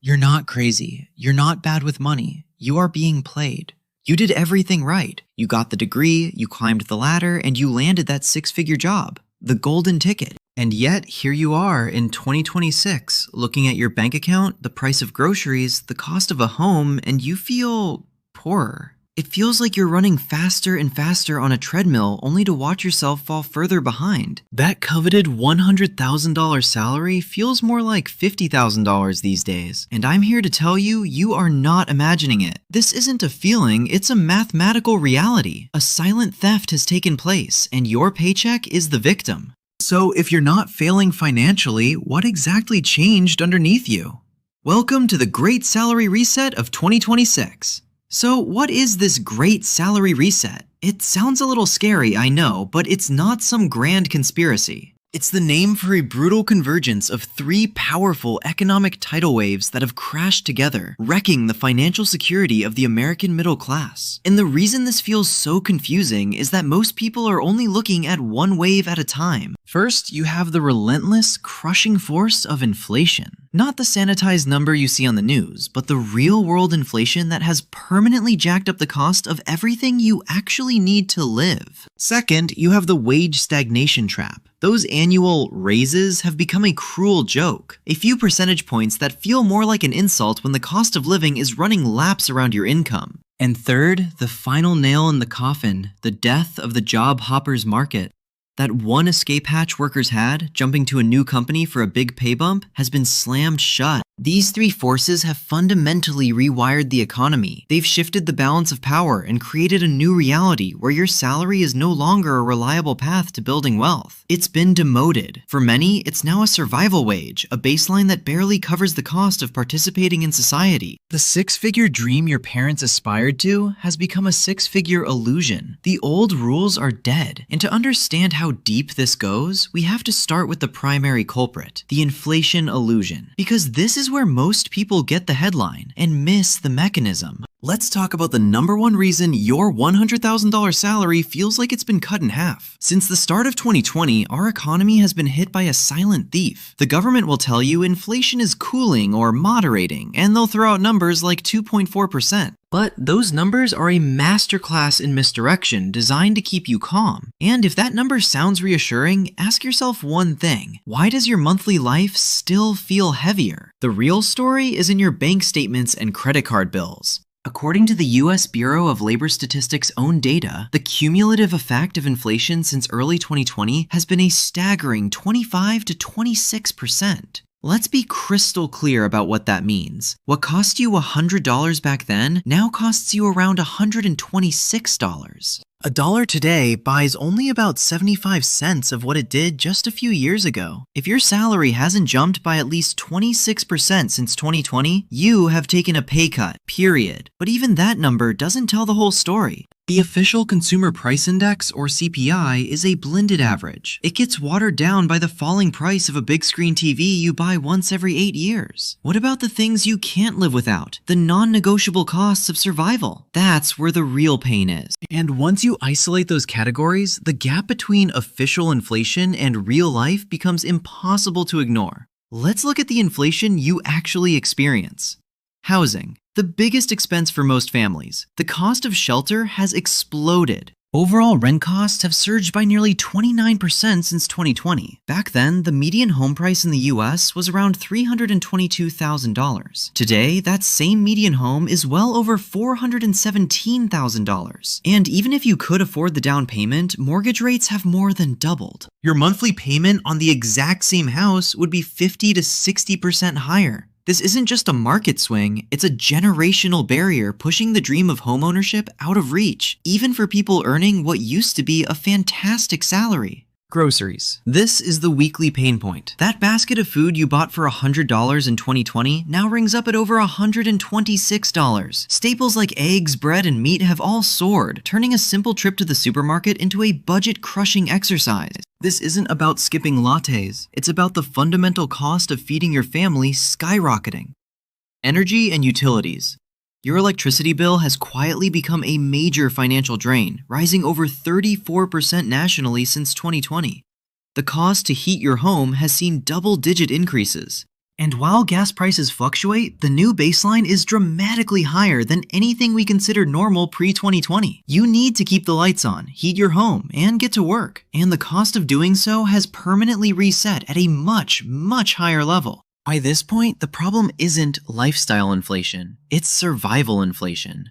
You're not crazy. You're not bad with money. You are being played. You did everything right. You got the degree, you climbed the ladder, and you landed that six-figure job. The golden ticket. And yet, here you are in 2026, looking at your bank account, the price of groceries, the cost of a home, and you feel poorer. It feels like you're running faster and faster on a treadmill only to watch yourself fall further behind. That coveted $100,000 salary feels more like $50,000 these days. And I'm here to tell you, you are not imagining it. This isn't a feeling, it's a mathematical reality. A silent theft has taken place, and your paycheck is the victim. So if you're not failing financially, what exactly changed underneath you? Welcome to the Great Salary Reset of 2026. So what is this Great Salary Reset? It sounds a little scary, I know, but it's not some grand conspiracy. It's the name for a brutal convergence of three powerful economic tidal waves that have crashed together, wrecking the financial security of the American middle class. And the reason this feels so confusing is that most people are only looking at one wave at a time. First, you have the relentless, crushing force of inflation. Not the sanitized number you see on the news, but the real-world inflation that has permanently jacked up the cost of everything you actually need to live. Second, you have the wage stagnation trap. Those annual raises have become a cruel joke. A few percentage points that feel more like an insult when the cost of living is running laps around your income. And third, the final nail in the coffin, the death of the job hoppers market. That one escape hatch workers had, jumping to a new company for a big pay bump, has been slammed shut. These three forces have fundamentally rewired the economy. They've shifted the balance of power and created a new reality where your salary is no longer a reliable path to building wealth. It's been demoted. For many, it's now a survival wage, a baseline that barely covers the cost of participating in society. The six-figure dream your parents aspired to has become a six-figure illusion. The old rules are dead, and to understand how deep this goes, we have to start with the primary culprit, the inflation illusion, because this is where most people get the headline and miss the mechanism. Let's talk about the number one reason your $100,000 salary feels like it's been cut in half. Since the start of 2020, our economy has been hit by a silent thief. The government will tell you inflation is cooling or moderating, and they'll throw out numbers like 2.4%. But those numbers are a masterclass in misdirection designed to keep you calm. And if that number sounds reassuring, ask yourself one thing. Why does your monthly life still feel heavier? The real story is in your bank statements and credit card bills. According to the U.S. Bureau of Labor Statistics' own data, the cumulative effect of inflation since early 2020 has been a staggering 25 to 26%. Let's be crystal clear about what that means. What cost you $100 back then now costs you around $126. A dollar today buys only about 75 cents of what it did just a few years ago. If your salary hasn't jumped by at least 26% since 2020, you have taken a pay cut, period. But even that number doesn't tell the whole story. The official Consumer Price Index, or CPI, is a blended average. It gets watered down by the falling price of a big screen TV you buy once every 8 years. What about the things you can't live without? The non-negotiable costs of survival. That's where the real pain is. And once you isolate those categories, the gap between official inflation and real life becomes impossible to ignore. Let's look at the inflation you actually experience. Housing. The biggest expense for most families. The cost of shelter has exploded. Overall rent costs have surged by nearly 29% since 2020. Back then, the median home price in the US was around $322,000. Today, that same median home is well over $417,000. And even if you could afford the down payment, mortgage rates have more than doubled. Your monthly payment on the exact same house would be 50 to 60% higher. This isn't just a market swing, it's a generational barrier pushing the dream of homeownership out of reach, even for people earning what used to be a fantastic salary. Groceries. This is the weekly pain point. That basket of food you bought for $100 in 2020 now rings up at over $126. Staples like eggs, bread, and meat have all soared, turning a simple trip to the supermarket into a budget-crushing exercise. This isn't about skipping lattes. It's about the fundamental cost of feeding your family skyrocketing. Energy and utilities. Your electricity bill has quietly become a major financial drain, rising over 34% nationally since 2020. The cost to heat your home has seen double-digit increases. And while gas prices fluctuate, the new baseline is dramatically higher than anything we considered normal pre-2020. You need to keep the lights on, heat your home, and get to work. And the cost of doing so has permanently reset at a much, much higher level. By this point, the problem isn't lifestyle inflation, it's survival inflation.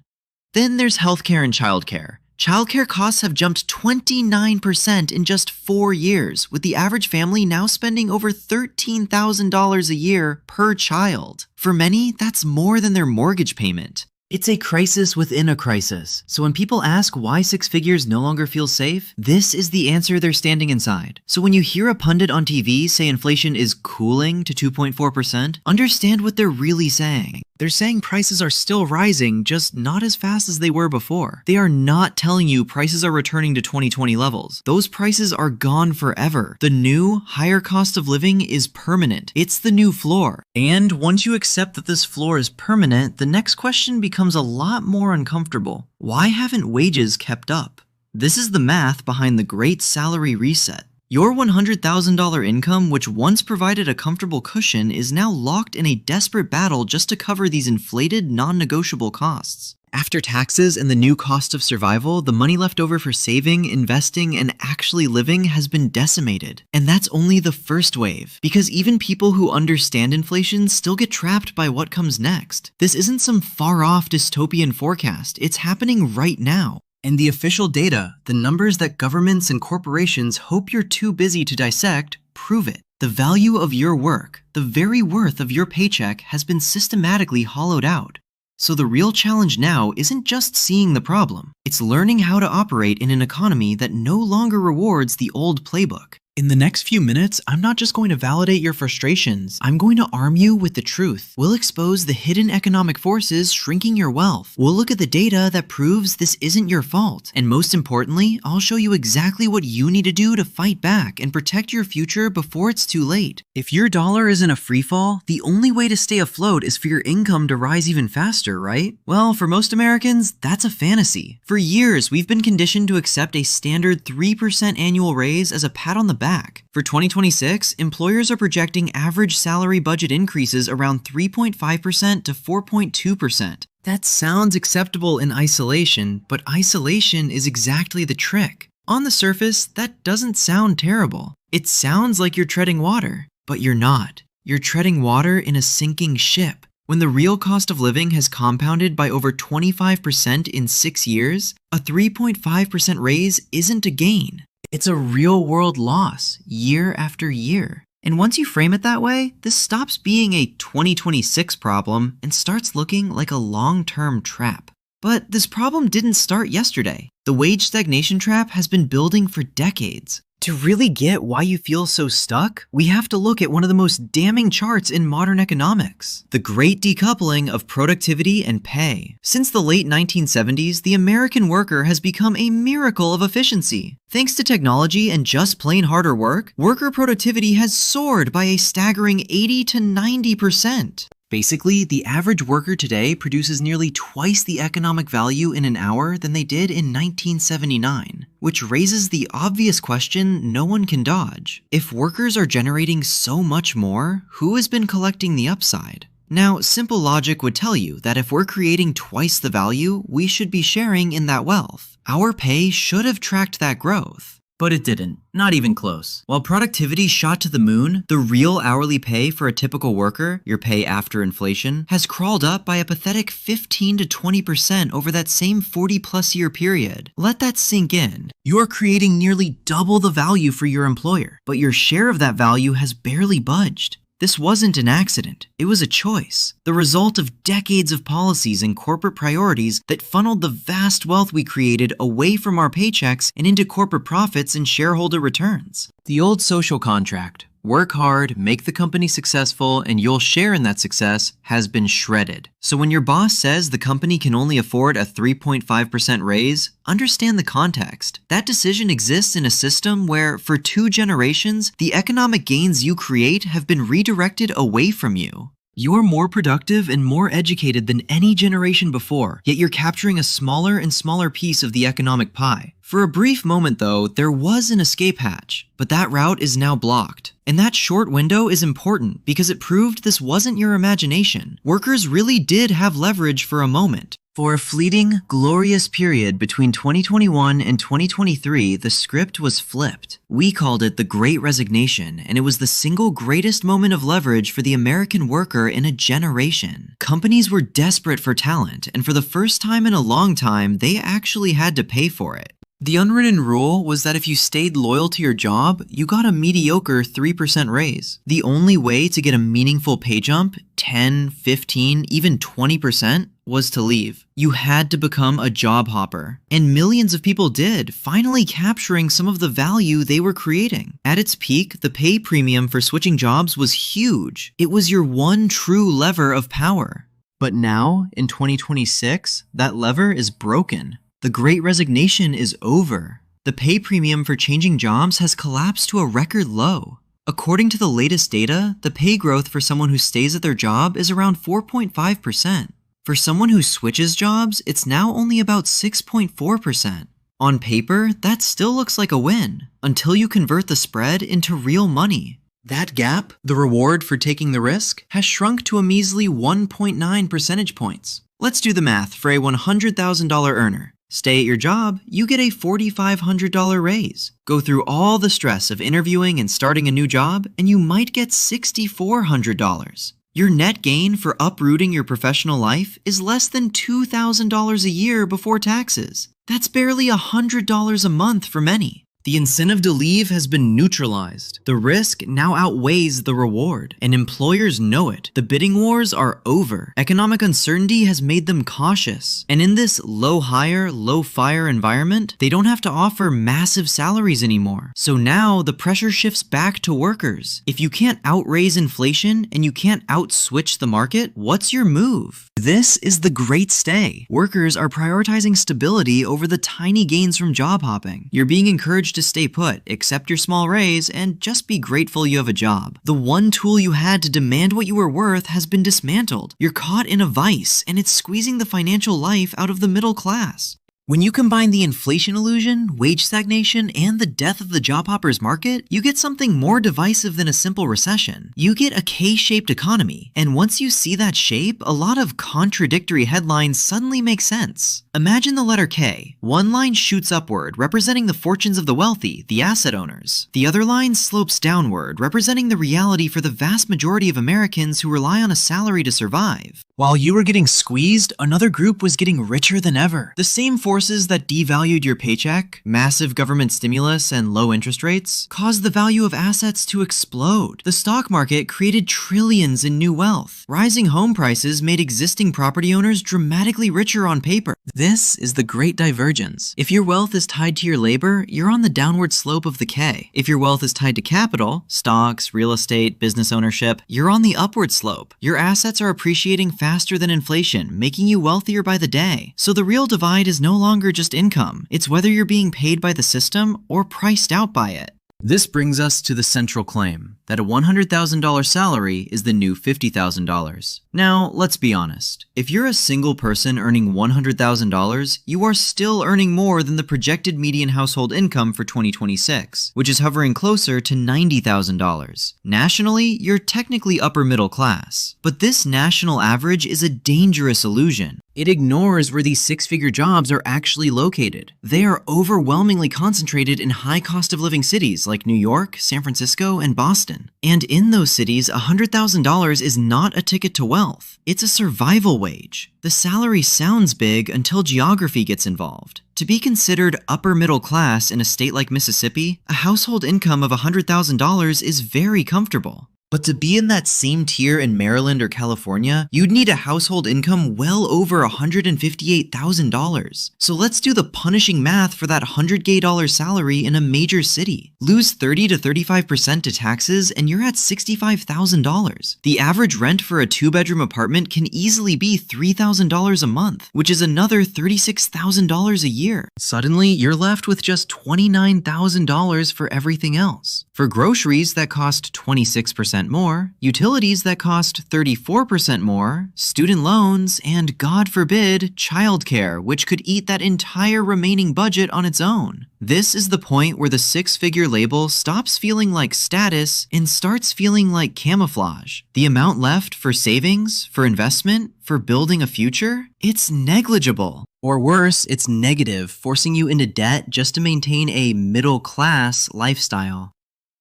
Then there's healthcare and childcare. Childcare costs have jumped 29% in just 4 years, with the average family now spending over $13,000 a year per child. For many, that's more than their mortgage payment. It's a crisis within a crisis. So when people ask why six figures no longer feels safe, this is the answer they're standing inside. So when you hear a pundit on TV say inflation is cooling to 2.4%, understand what they're really saying. They're saying prices are still rising, just not as fast as they were before. They are not telling you prices are returning to 2020 levels. Those prices are gone forever. The new, higher cost of living is permanent. It's the new floor. And once you accept that this floor is permanent, the next question becomes a lot more uncomfortable. Why haven't wages kept up? This is the math behind the Great Salary Reset. Your $100,000 income, which once provided a comfortable cushion, is now locked in a desperate battle just to cover these inflated, non-negotiable costs. After taxes and the new cost of survival, the money left over for saving, investing, and actually living has been decimated. And that's only the first wave, because even people who understand inflation still get trapped by what comes next. This isn't some far-off dystopian forecast, it's happening right now. And the official data, the numbers that governments and corporations hope you're too busy to dissect, prove it. The value of your work, the very worth of your paycheck, has been systematically hollowed out. So the real challenge now isn't just seeing the problem, it's learning how to operate in an economy that no longer rewards the old playbook. In the next few minutes, I'm not just going to validate your frustrations, I'm going to arm you with the truth. We'll expose the hidden economic forces shrinking your wealth. We'll look at the data that proves this isn't your fault. And most importantly, I'll show you exactly what you need to do to fight back and protect your future before it's too late. If your dollar is in a freefall, the only way to stay afloat is for your income to rise even faster, right? Well, for most Americans, that's a fantasy. For years, we've been conditioned to accept a standard 3% annual raise as a pat on the back. For 2026, employers are projecting average salary budget increases around 3.5% to 4.2%. That sounds acceptable in isolation, but isolation is exactly the trick. On the surface, that doesn't sound terrible. It sounds like you're treading water, but you're not. You're treading water in a sinking ship. When the real cost of living has compounded by over 25% in 6 years, a 3.5% raise isn't a gain. It's a real-world loss, year after year. And once you frame it that way, this stops being a 2026 problem and starts looking like a long-term trap. But this problem didn't start yesterday. The wage stagnation trap has been building for decades. To really get why you feel so stuck, we have to look at one of the most damning charts in modern economics: the great decoupling of productivity and pay. Since the late 1970s, the American worker has become a miracle of efficiency. Thanks to technology and just plain harder work, worker productivity has soared by a staggering 80 to 90%. Basically, the average worker today produces nearly twice the economic value in an hour than they did in 1979, which raises the obvious question no one can dodge. If workers are generating so much more, who has been collecting the upside? Now, simple logic would tell you that if we're creating twice the value, we should be sharing in that wealth. Our pay should have tracked that growth. But it didn't, not even close. While productivity shot to the moon, the real hourly pay for a typical worker, your pay after inflation, has crawled up by a pathetic 15 to 20% over that same 40-plus year period. Let that sink in. You are creating nearly double the value for your employer, but your share of that value has barely budged. This wasn't an accident, it was a choice, the result of decades of policies and corporate priorities that funneled the vast wealth we created away from our paychecks and into corporate profits and shareholder returns. The old social contract, work hard, make the company successful, and you'll share in that success, has been shredded. So when your boss says the company can only afford a 3.5% raise, understand the context. That decision exists in a system where, for 2 generations, the economic gains you create have been redirected away from you. You're more productive and more educated than any generation before, yet you're capturing a smaller and smaller piece of the economic pie. For a brief moment, though, there was an escape hatch, but that route is now blocked. And that short window is important because it proved this wasn't your imagination. Workers really did have leverage for a moment. For a fleeting, glorious period between 2021 and 2023, the script was flipped. We called it the Great Resignation, and it was the single greatest moment of leverage for the American worker in a generation. Companies were desperate for talent, and for the first time in a long time, they actually had to pay for it. The unwritten rule was that if you stayed loyal to your job, you got a mediocre 3% raise. The only way to get a meaningful pay jump, 10, 15, even 20%, was to leave. You had to become a job hopper. And millions of people did, finally capturing some of the value they were creating. At its peak, the pay premium for switching jobs was huge. It was your one true lever of power. But now, in 2026, that lever is broken. The Great Resignation is over. The pay premium for changing jobs has collapsed to a record low. According to the latest data, the pay growth for someone who stays at their job is around 4.5%. For someone who switches jobs, it's now only about 6.4%. On paper, that still looks like a win, until you convert the spread into real money. That gap, the reward for taking the risk, has shrunk to a measly 1.9 percentage points. Let's do the math for a $100,000 earner. Stay at your job, you get a $4,500 raise. Go through all the stress of interviewing and starting a new job, and you might get $6,400. Your net gain for uprooting your professional life is less than $2,000 a year before taxes. That's barely $100 a month for many. The incentive to leave has been neutralized. The risk now outweighs the reward, and employers know it. The bidding wars are over. Economic uncertainty has made them cautious. And in this low hire, low fire environment, they don't have to offer massive salaries anymore. So now the pressure shifts back to workers. If you can't outraise inflation and you can't outswitch the market, what's your move? This is the great stay. Workers are prioritizing stability over the tiny gains from job hopping. You're being encouraged to stay put, accept your small raise, and just be grateful you have a job. The one tool you had to demand what you were worth has been dismantled. You're caught in a vice, and it's squeezing the financial life out of the middle class. When you combine the inflation illusion, wage stagnation, and the death of the job hoppers market, you get something more divisive than a simple recession. You get a K-shaped economy, and once you see that shape, a lot of contradictory headlines suddenly make sense. Imagine the letter K. One line shoots upward, representing the fortunes of the wealthy, the asset owners. The other line slopes downward, representing the reality for the vast majority of Americans who rely on a salary to survive. While you were getting squeezed, another group was getting richer than ever. The same forces that devalued your paycheck, massive government stimulus, and low interest rates, caused the value of assets to explode. The stock market created trillions in new wealth. Rising home prices made existing property owners dramatically richer on paper. This is the great divergence. If your wealth is tied to your labor, you're on the downward slope of the K. If your wealth is tied to capital, stocks, real estate, business ownership, you're on the upward slope. Your assets are appreciating faster than inflation, making you wealthier by the day. So the real divide is no longer just income. It's whether you're being paid by the system or priced out by it. This brings us to the central claim, that a $100,000 salary is the new $50,000. Now, let's be honest. If you're a single person earning $100,000, you are still earning more than the projected median household income for 2026, which is hovering closer to $90,000. Nationally, you're technically upper middle class. But this national average is a dangerous illusion. It ignores where these six-figure jobs are actually located. They are overwhelmingly concentrated in high cost of living cities like New York, San Francisco, and Boston. And in those cities, $100,000 is not a ticket to wealth. It's a survival wage. The salary sounds big until geography gets involved. To be considered upper middle class in a state like Mississippi, a household income of $100,000 is very comfortable. But to be in that same tier in Maryland or California, you'd need a household income well over $158,000. So let's do the punishing math for that $100K salary in a major city. Lose 30 to 35% to taxes and you're at $65,000. The average rent for a two-bedroom apartment can easily be $3,000 a month, which is another $36,000 a year. Suddenly, you're left with just $29,000 for everything else. For groceries that cost 26% more, utilities that cost 34% more, student loans, and God forbid, childcare, which could eat that entire remaining budget on its own. This is the point where the six-figure label stops feeling like status and starts feeling like camouflage. The amount left for savings, for investment, for building a future, it's negligible. Or worse, it's negative, forcing you into debt just to maintain a middle-class lifestyle.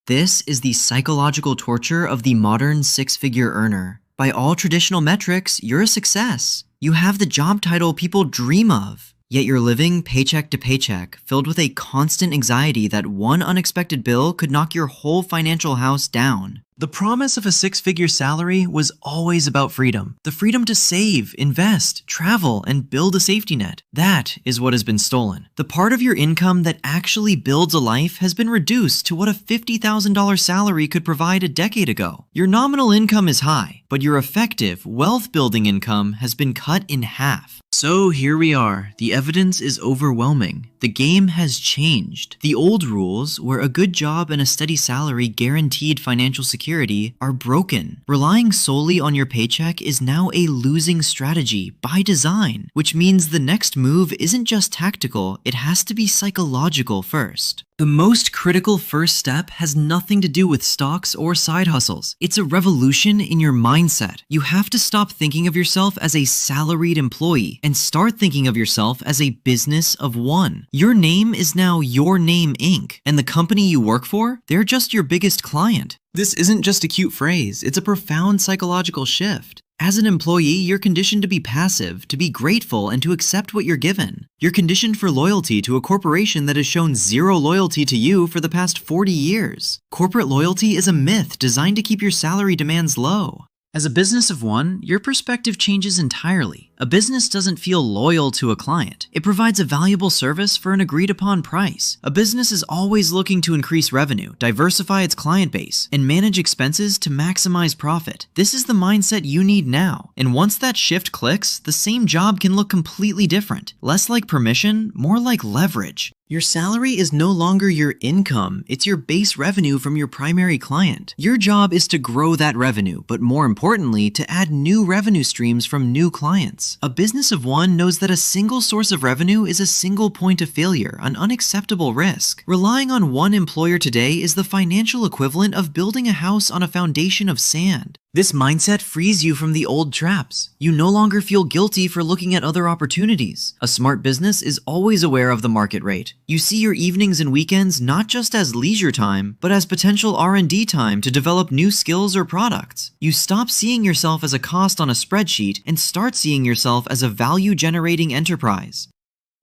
This is the psychological torture of the modern six-figure earner. By all traditional metrics, you're a success. You have the job title people dream of. Yet you're living paycheck to paycheck, filled with a constant anxiety that one unexpected bill could knock your whole financial house down. The promise of a six-figure salary was always about freedom. The freedom to save, invest, travel, and build a safety net. That is what has been stolen. The part of your income that actually builds a life has been reduced to what a $50,000 salary could provide a decade ago. Your nominal income is high, but your effective, wealth-building income has been cut in half. So here we are. The evidence is overwhelming. The game has changed. The old rules, where a good job and a steady salary guaranteed financial security, are broken. Relying solely on your paycheck is now a losing strategy by design, which means the next move isn't just tactical, it has to be psychological first. The most critical first step has nothing to do with stocks or side hustles. It's a revolution in your mindset. You have to stop thinking of yourself as a salaried employee and start thinking of yourself as a business of one. Your name is now Your Name Inc., and the company you work for, they're just your biggest client. This isn't just a cute phrase, it's a profound psychological shift. As an employee, you're conditioned to be passive, to be grateful, and to accept what you're given. You're conditioned for loyalty to a corporation that has shown zero loyalty to you for the past 40 years. Corporate loyalty is a myth designed to keep your salary demands low. As a business of one, your perspective changes entirely. A business doesn't feel loyal to a client. It provides a valuable service for an agreed-upon price. A business is always looking to increase revenue, diversify its client base, and manage expenses to maximize profit. This is the mindset you need now. And once that shift clicks, the same job can look completely different. Less like permission, more like leverage. Your salary is no longer your income, it's your base revenue from your primary client. Your job is to grow that revenue, but more importantly, to add new revenue streams from new clients. A business of one knows that a single source of revenue is a single point of failure, an unacceptable risk. Relying on one employer today is the financial equivalent of building a house on a foundation of sand. This mindset frees you from the old traps. You no longer feel guilty for looking at other opportunities. A smart business is always aware of the market rate. You see your evenings and weekends not just as leisure time, but as potential R&D time to develop new skills or products. You stop seeing yourself as a cost on a spreadsheet and start seeing yourself as a value-generating enterprise.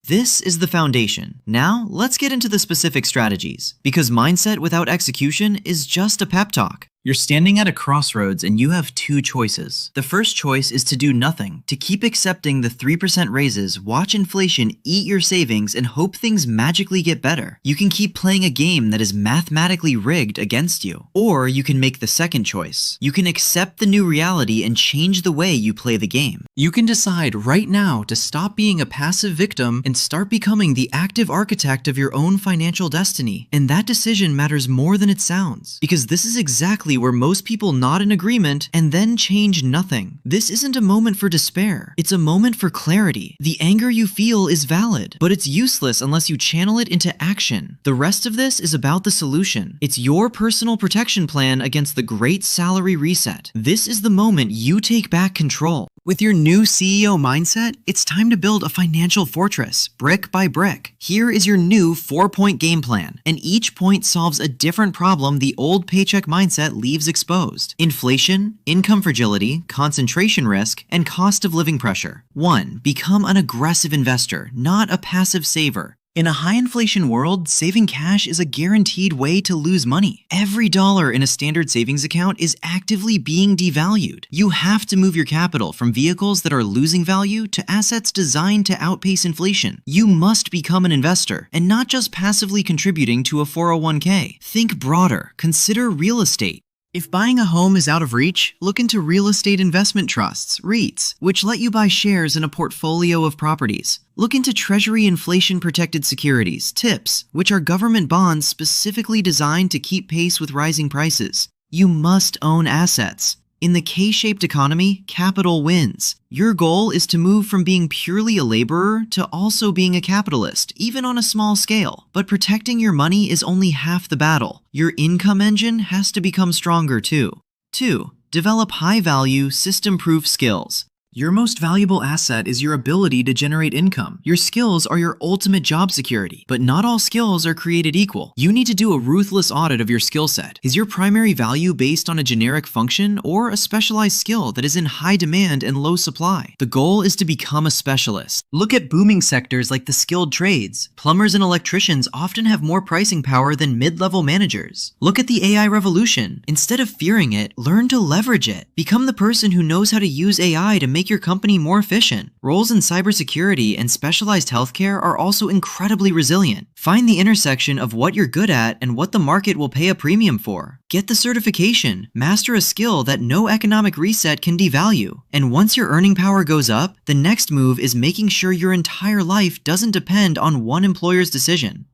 This is the foundation. Now, let's get into the specific strategies, because mindset without execution is just a pep talk. You're standing at a crossroads and you have two choices. The first choice is to do nothing, to keep accepting the 3% raises, watch inflation eat your savings, and hope things magically get better. You can keep playing a game that is mathematically rigged against you. Or you can make the second choice. You can accept the new reality and change the way you play the game. You can decide right now to stop being a passive victim and start becoming the active architect of your own financial destiny. And that decision matters more than it sounds, because this is exactly where most people nod in agreement and then change nothing. This isn't a moment for despair. It's a moment for clarity. The anger you feel is valid, but it's useless unless you channel it into action. The rest of this is about the solution. It's your personal protection plan against the great salary reset. This is the moment you take back control. With your new CEO mindset, it's time to build a financial fortress, brick by brick. Here is your new 4-point game plan, and each point solves a different problem the old paycheck mindset leaves exposed. Inflation, income fragility, concentration risk, and cost of living pressure. 1. Become an aggressive investor, not a passive saver. In a high-inflation world, saving cash is a guaranteed way to lose money. Every dollar in a standard savings account is actively being devalued. You have to move your capital from vehicles that are losing value to assets designed to outpace inflation. You must become an investor, and not just passively contributing to a 401k. Think broader. Consider real estate. If buying a home is out of reach, look into real estate investment trusts, REITs, which let you buy shares in a portfolio of properties. Look into Treasury inflation-protected securities, TIPS, which are government bonds specifically designed to keep pace with rising prices. You must own assets. In the K-shaped economy, capital wins. Your goal is to move from being purely a laborer to also being a capitalist, even on a small scale. But protecting your money is only half the battle. Your income engine has to become stronger too. 2. Develop high-value, system-proof skills. Your most valuable asset is your ability to generate income. Your skills are your ultimate job security, but not all skills are created equal. You need to do a ruthless audit of your skill set. Is your primary value based on a generic function or a specialized skill that is in high demand and low supply? The goal is to become a specialist. Look at booming sectors like the skilled trades. Plumbers and electricians often have more pricing power than mid-level managers. Look at the AI revolution. Instead of fearing it, learn to leverage it. Become the person who knows how to use AI to make your company more efficient. Roles in cybersecurity and specialized healthcare are also incredibly resilient. Find the intersection of what you're good at and what the market will pay a premium for. Get the certification, master a skill that no economic reset can devalue. And once your earning power goes up, the next move is making sure your entire life doesn't depend on one employer's decision.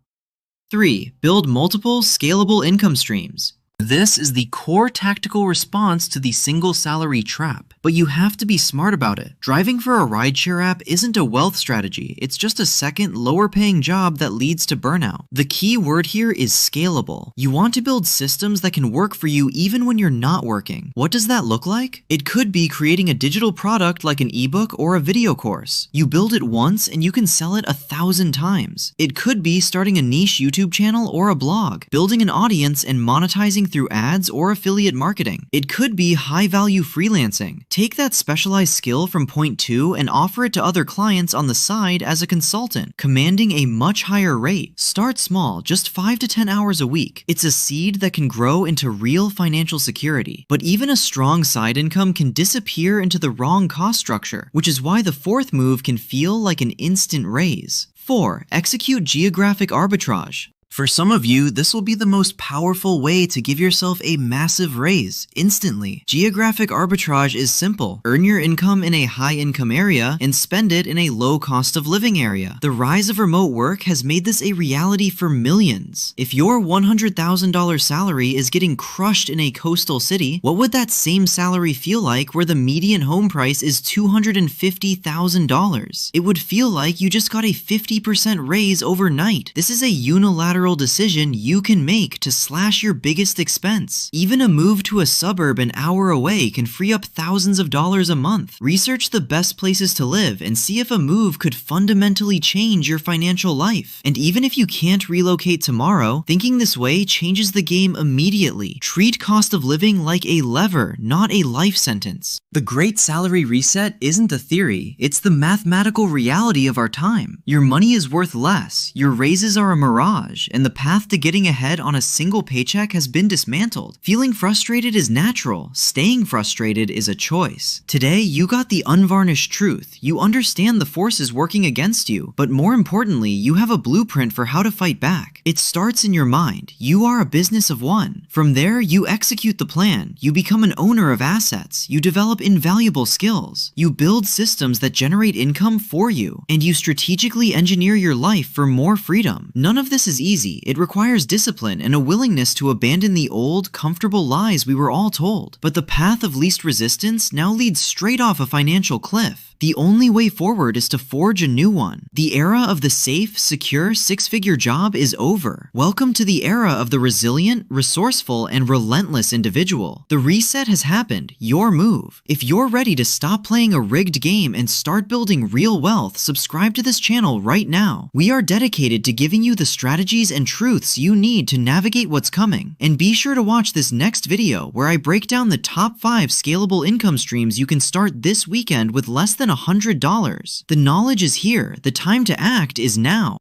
3. Build multiple, scalable income streams. This is the core tactical response to the single salary trap, but you have to be smart about it. Driving for a rideshare app isn't a wealth strategy, it's just a second, lower paying job that leads to burnout. The key word here is scalable. You want to build systems that can work for you even when you're not working. What does that look like? It could be creating a digital product like an ebook or a video course. You build it once and you can sell it 1,000 times. It could be starting a niche YouTube channel or a blog, building an audience and monetizing through ads or affiliate marketing. It could be high-value freelancing. Take that specialized skill from point 2 and offer it to other clients on the side as a consultant, commanding a much higher rate. Start small, just 5 to 10 hours a week. It's a seed that can grow into real financial security. But even a strong side income can disappear into the wrong cost structure, which is why the 4th move can feel like an instant raise. 4. Execute geographic arbitrage. For some of you, this will be the most powerful way to give yourself a massive raise, instantly. Geographic arbitrage is simple. Earn your income in a high-income area and spend it in a low-cost-of-living area. The rise of remote work has made this a reality for millions. If your $100,000 salary is getting crushed in a coastal city, what would that same salary feel like where the median home price is $250,000? It would feel like you just got a 50% raise overnight. This is a unilateral decision you can make to slash your biggest expense. Even a move to a suburb an hour away can free up thousands of dollars a month. Research the best places to live and see if a move could fundamentally change your financial life. And even if you can't relocate tomorrow, thinking this way changes the game immediately. Treat cost of living like a lever, not a life sentence. The Great Salary Reset isn't a theory, it's the mathematical reality of our time. Your money is worth less, your raises are a mirage, and the path to getting ahead on a single paycheck has been dismantled. Feeling frustrated is natural. Staying frustrated is a choice. Today, you got the unvarnished truth. You understand the forces working against you, but more importantly, you have a blueprint for how to fight back. It starts in your mind. You are a business of one. From there, you execute the plan. You become an owner of assets. You develop invaluable skills. You build systems that generate income for you, and you strategically engineer your life for more freedom. None of this is easy. It requires discipline and a willingness to abandon the old, comfortable lies we were all told. But the path of least resistance now leads straight off a financial cliff. The only way forward is to forge a new one. The era of the safe, secure, six-figure job is over. Welcome to the era of the resilient, resourceful, and relentless individual. The reset has happened. Your move. If you're ready to stop playing a rigged game and start building real wealth, subscribe to this channel right now. We are dedicated to giving you the strategies and truths you need to navigate what's coming. And be sure to watch this next video where I break down the top 5 scalable income streams you can start this weekend with less than $100. The knowledge is here. The time to act is now.